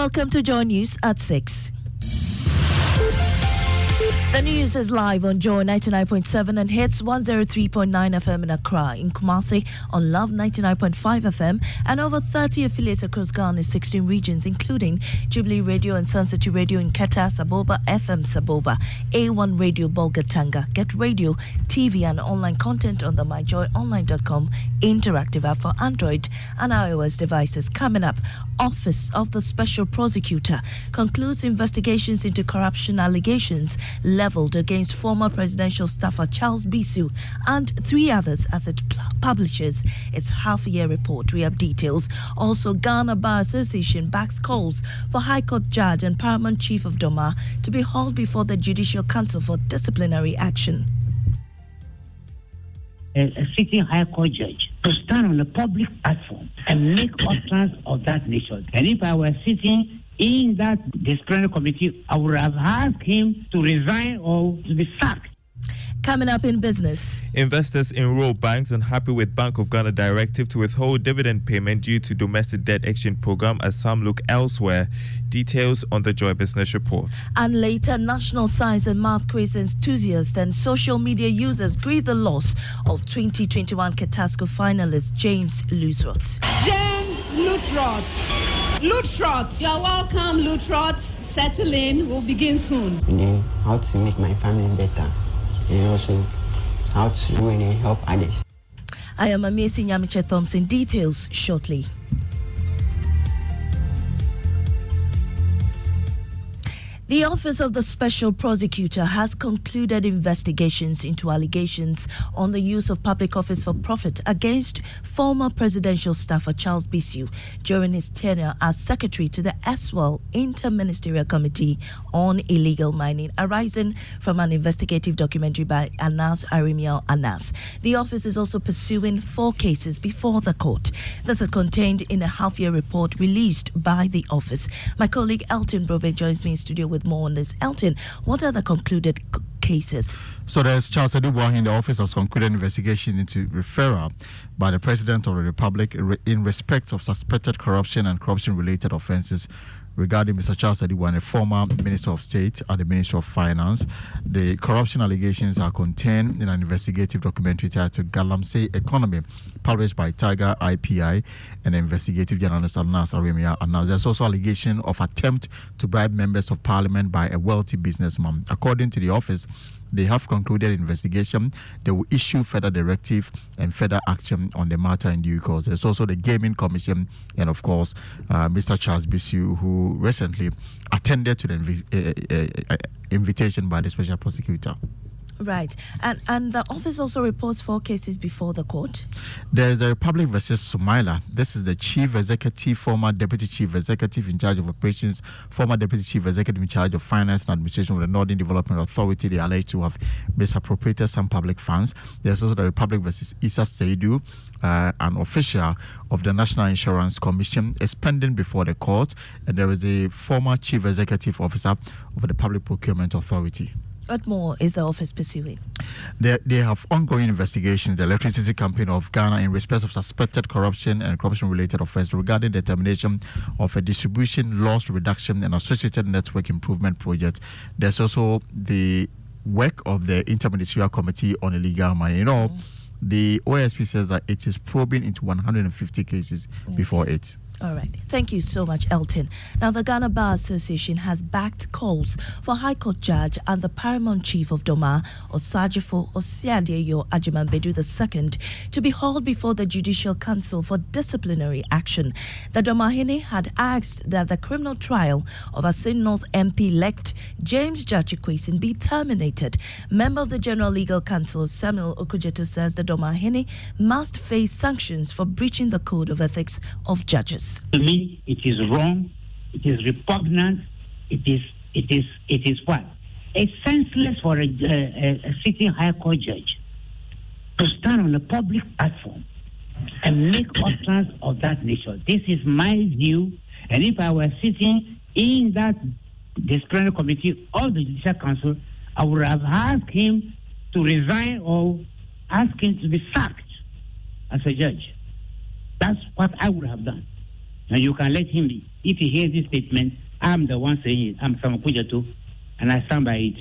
welcome to Joy News at 6. The news is live on Joy 99.7 and hits 103.9 FM in Accra, in Kumasi on Love 99.5 FM, and over 30 affiliates across Ghana's 16 regions, including Jubilee Radio and Sun City Radio in Keta, Saboba, FM Saboba, A1 Radio Bolgatanga, Get Radio, TV and online content on the myjoyonline.com interactive app for Android and iOS devices. Coming up, Office of the Special Prosecutor concludes investigations into corruption allegations leveled against former presidential staffer Charles Bissue and 3 others as it publishes its half-year report. We have details. Also, Ghana Bar Association backs calls for High Court Judge and Paramount Chief of Doma to be hauled before the Judicial Council for disciplinary action. A sitting High Court judge to stand on a public platform and make utterance of that nature. And if I were sitting in that disciplinary committee, I would have asked him to resign or to be sacked. Coming up in business. Investors enroll banks unhappy with Bank of Ghana directive to withhold dividend payment due to domestic debt exchange program as some look elsewhere. Details on the Joy Business Report. And later, national science and math quiz enthusiasts and social media users grieve the loss of 2021 Catasco finalist James Lutrot. James Lutrot. Lutrot. You're welcome, Lutrot. Settle in. We'll begin soon. And then how to make my family better. And also how to really help others. I am Amesi Nyamiche Thompson. Details shortly. The Office of the Special Prosecutor has concluded investigations into allegations on the use of public office for profit against former presidential staffer Charles Bissue during his tenure as secretary to the ESWAL Inter-Ministerial Committee on Illegal Mining, arising from an investigative documentary by Anas Arimiel Anas. The office is also pursuing 4 cases before the court. This is contained in a half-year report released by the office. My colleague Elton Brobe joins me in studio with more on this. Elton, what are the concluded cases? So there's Charles Bissue in the office has concluded investigation into referral by the President of the Republic in respect of suspected corruption and corruption-related offences regarding Mr. Charles Bissue, a former Minister of State at the Ministry of Finance. The corruption allegations are contained in an investigative documentary titled Galamsey Economy, published by Tiger IPI and investigative journalist Anas Arimiel Anas. There's also allegation of attempt to bribe members of parliament by a wealthy businessman. According to the office, they have concluded investigation. They will issue further directive and further action on the matter in due course. There's also the Gaming Commission and, of course, Mr. Charles Bissue, who recently attended to the invitation by the Special Prosecutor. Right. And the office also reports 4 cases before the court. There's a Republic versus Somalia. This is the Chief Executive, former Deputy Chief Executive in charge of operations, former Deputy Chief Executive in charge of finance and administration of the Northern Development Authority. They are alleged to have misappropriated some public funds. There's also the Republic versus Issa Seidu, an official of the National Insurance Commission, is pending before the court. And there is a former Chief Executive Officer of the Public Procurement Authority. What more is the office pursuing? They have ongoing investigations, the Electricity Company of Ghana, in respect of suspected corruption and corruption-related offences regarding the termination of a distribution loss reduction and associated network improvement project. There's also the work of the Inter-Ministerial Committee on Illegal Mining. You know, the OSP says that it is probing into 150 cases before it. All right. Thank you so much, Elton. Now, the Ghana Bar Association has backed calls for High Court Judge and the Paramount Chief of Doma, Osajifo Osiadeyo Ajimanbedu II, to be hauled before the Judicial Council for disciplinary action. The Domahene had asked that the criminal trial of Asin North MP-elect James Jachikwesin be terminated. Member of the General Legal Council, Samuel Okujeto, says the Domahene must face sanctions for breaching the Code of Ethics of Judges. To me, it is wrong. It is repugnant. It is what? It's senseless for a sitting High Court judge to stand on a public platform and make utterance of that nature. This is my view. And if I were sitting in that disciplinary committee of the Judicial Council, I would have asked him to resign or ask him to be sacked as a judge. That's what I would have done. And you can let him, if he hears this statement, I'm the one saying it. I'm Samuel Kudjatu, and I stand by it.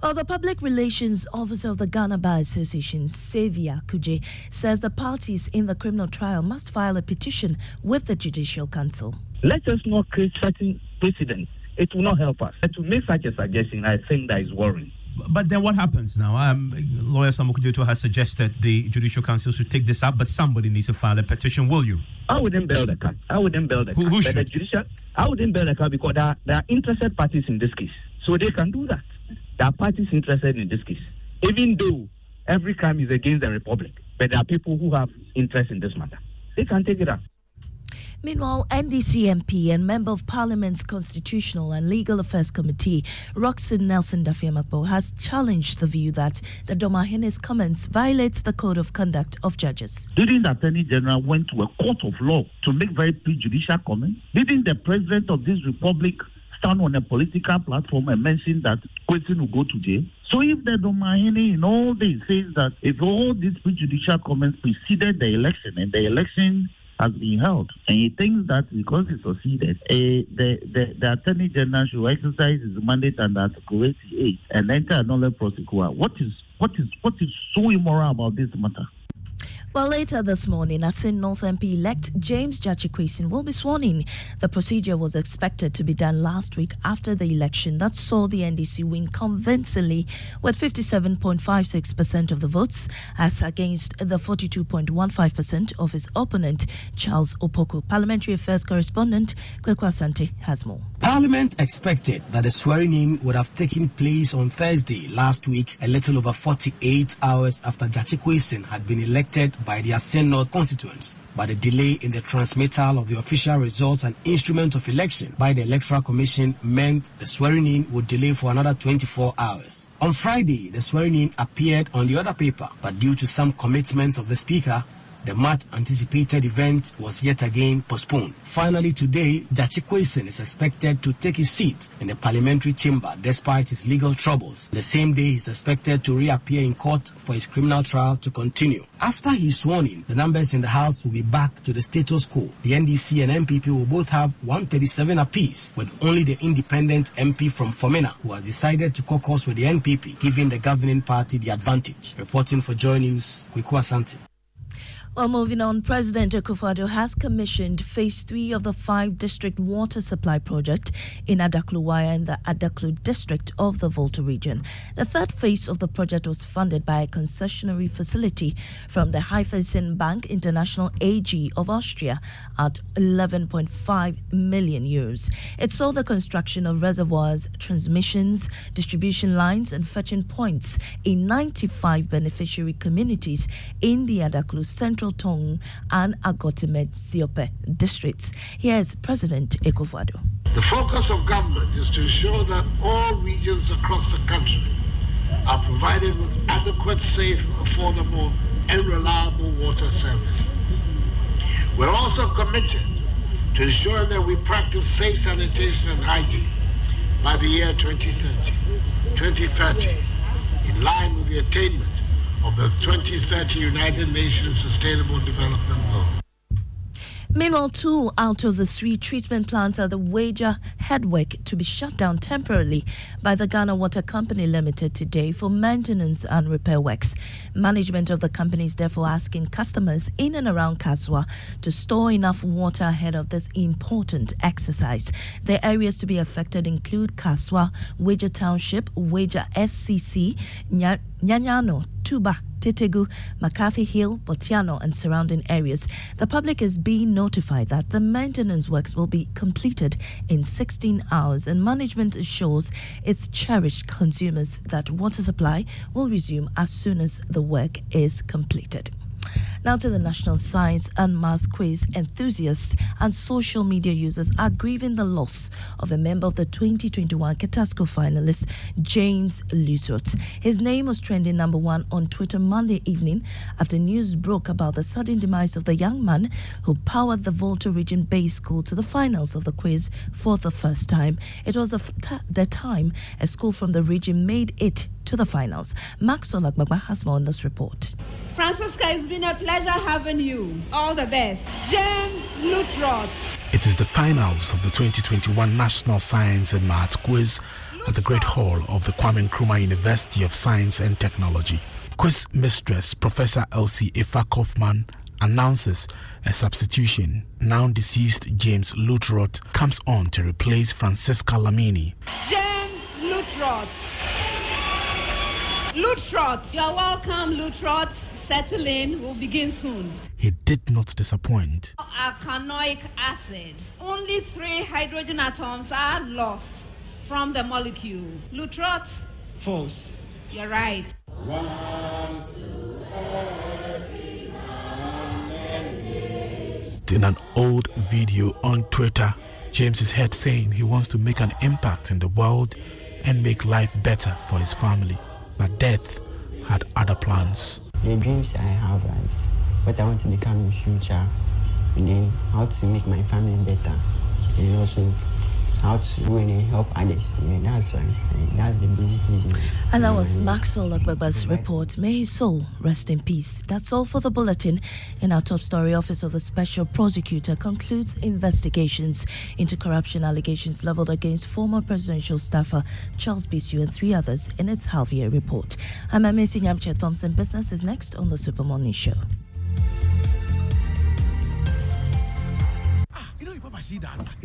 Well, the Public Relations Officer of the Ghana Bar Association, Xavier Kuje, says the parties in the criminal trial must file a petition with the Judicial Council. Let us not create certain precedents. It will not help us. To make such a suggestion, I think that is worrying. But then what happens now? Lawyer Samuel Kudjatu has suggested the Judicial Council should take this up, but somebody needs to file a petition. Will you? I wouldn't bail the car. I wouldn't bail the car. Who should? I wouldn't bail the car because there are interested parties in this case. So they can do that. There are parties interested in this case. Even though every crime is against the Republic, but there are people who have interest in this matter. They can take it up. Meanwhile, NDC MP and Member of Parliament's Constitutional and Legal Affairs Committee, Roxanne Nelson Dafiamakbo, has challenged the view that the Domahene's comments violates the Code of Conduct of Judges. Didn't the Attorney General went to a court of law to make very prejudicial comments? Didn't the President of this Republic stand on a political platform and mention that Kwesi will go to jail? So if the Domahene in all this says that if all these prejudicial comments preceded the election and the election has been held, and he thinks that because he succeeded, the Attorney General should exercise his mandate under Article 88 and enter another prosecutor. What is so immoral about this matter? Well, later this morning, Asin North MP-elect James Jachikwesin will be sworn in. The procedure was expected to be done last week after the election that saw the NDC win convincingly with 57.56% of the votes as against the 42.15% of his opponent, Charles Opoku. Parliamentary Affairs correspondent Kweku Asante has more. Parliament expected that the swearing-in would have taken place on Thursday last week, a little over 48 hours after Jachikwesin had been elected by the Asen North constituents. But the delay in the transmittal of the official results and instrument of election by the Electoral Commission meant the swearing-in would delay for another 24 hours. On Friday, the swearing-in appeared on the other paper, but due to some commitments of the Speaker, the much-anticipated event was yet again postponed. Finally today, Jachikwesin is expected to take his seat in the parliamentary chamber despite his legal troubles. The same day, he is expected to reappear in court for his criminal trial to continue. After he is sworn in, the numbers in the House will be back to the status quo. The NDC and MPP will both have 137 apiece, with only the independent MP from Fomena, who has decided to caucus with the NPP, giving the governing party the advantage. Reporting for Joy News, Kweku Asante. Well, moving on, President Akufo-Addo has commissioned Phase 3 of the 5-district water supply project in Adakluwaya in the Adaklu district of the Volta region. The third phase of the project was funded by a concessionary facility from the Raiffeisen Bank International AG of Austria at 11.5 million euros. It saw the construction of reservoirs, transmissions, distribution lines and fetching points in 95 beneficiary communities in the Adaklu Central Tong and Agotimed Siope districts. Here's President Akufo-Addo. The focus of government is to ensure that all regions across the country are provided with adequate, safe, affordable and reliable water service. We're also committed to ensuring that we practice safe sanitation and hygiene by the year 2030, in line with the attainment of the 2030 United Nations Sustainable Development Goal. Meanwhile, 2 out of the 3 treatment plants at the Wager Headwork to be shut down temporarily by the Ghana Water Company Limited today for maintenance and repair works. Management of the company is therefore asking customers in and around Kaswa to store enough water ahead of this important exercise. The areas to be affected include Kaswa, Wager Township, Wager SCC, Nyanyano, Tuba, Tetegu, McCarthy Hill, Botiano and surrounding areas. The public is being notified that the maintenance works will be completed in 16 hours and management assures its cherished consumers that water supply will resume as soon as the work is completed. Now to the National Science and Math Quiz. Enthusiasts and social media users are grieving the loss of a member of the 2021 Catasco finalist, James Lusot. His name was trending number 1 on Twitter Monday evening after news broke about the sudden demise of the young man who powered the Volta region-based school to the finals of the quiz for the first time. It was the time a school from the region made it to the finals. Max Olagbagba has more on this report. Francisca, it's been a pleasure having you. All the best. James Lutrot. It is the finals of the 2021 National Science and Maths Quiz at the Great Hall of the Kwame Nkrumah University of Science and Technology. Quiz mistress Professor Elsie Ifa Kaufman announces a substitution. Now deceased James Lutrot comes on to replace Francisca Lamini. James Lutrot. Lutrot, you're welcome, Lutrot. Settle in, we'll begin soon. He did not disappoint. Alkanoic acid. Only 3 hydrogen atoms are lost from the molecule. Lutrot? False. You're right. In an old video on Twitter, James is heard saying he wants to make an impact in the world and make life better for his family. But death had other plans. The dreams I have, like what I want to become in the future, and then how to make my family better, and also how to really help others. That's right. That's the basic reason. And that was Maxwell Agbaba's report. May his soul rest in peace. That's all for the bulletin. In our top story, Office of the Special Prosecutor concludes investigations into corruption allegations leveled against former presidential staffer Charles Bissue and 3 others in its half-year report. I'm Amici Nyamche Thompson. Business is next on the Super Morning Show. You know, you see that.